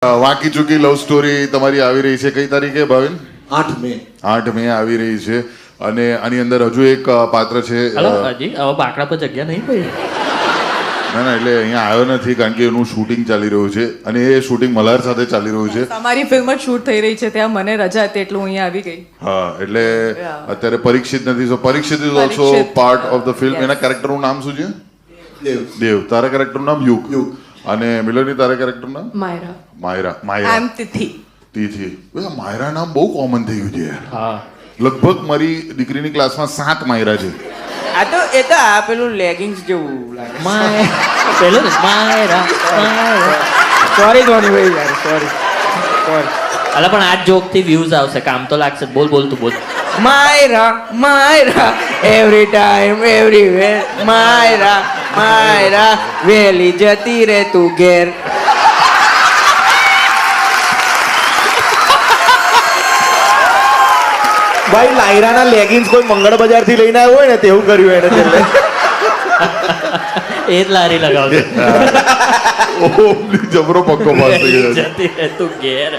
વાંકી ચૂકી love story તમારી આવી રહી છે કઈ તારીખે ભાવિન? 8 મે 8 મે આવી રહી છે અને આની અંદર હજુ એક પાત્ર છે. હલો હાજી, હવે બાકડા પર જગ્યા નહીં પડી. ના ના, એટલે અહીંયા આવ્યો નથી કારણ કે એનું શૂટિંગ ચાલી રહ્યું છે અને એ શૂટિંગ મલ્હાર સાથે ચાલી રહ્યું છે. અમારી ફિલ્મ જ શૂટ થઈ રહી છે, ત્યાં મને રજા હતી એટલે હું અહીંયા આવી ગઈ. હા, એટલે અત્યારે પરીક્ષિત નથી. So Parikshit is also part of the film. એના કેરેક્ટરનું નામ શું છે? દેવ. તારા કેરેક્ટરનું નામ યુગ. અને મિલનની તારા કેરેક્ટરનું નામ? માયરા. માયરા. આઈ એમ તિથિ. ભાઈ માયરા નામ બહુ કોમન થઈ ગયું છે યાર. હા, લગભગ મારી દીકરીની ક્લાસમાં 7 માયરા છે. આ પેલું લેગિંગ્સ જેવું લાગે. પેલું ને માયરા સોરી ભાઈ યાર, સોરી. અલા પણ આ જોક થી વ્યૂઝ આવશે, કામ તો લાગશે. બોલ તું બોલ. માયરા એવરી ટાઈમ એવરીવેર. માયરા વેલી જતી રે તું ઘેર. ભાઈ લાયરાના લેગિન્સ કોઈ મંગળ બજાર થી લઈને આવ્યો હોય ને તેવું કર્યું એને છેલ્લે. એ જ લારી લગાવજો. ઓહ, જબરો પક્કો પાસ થઈ ગયો છે. જતી રહે તું ઘેર.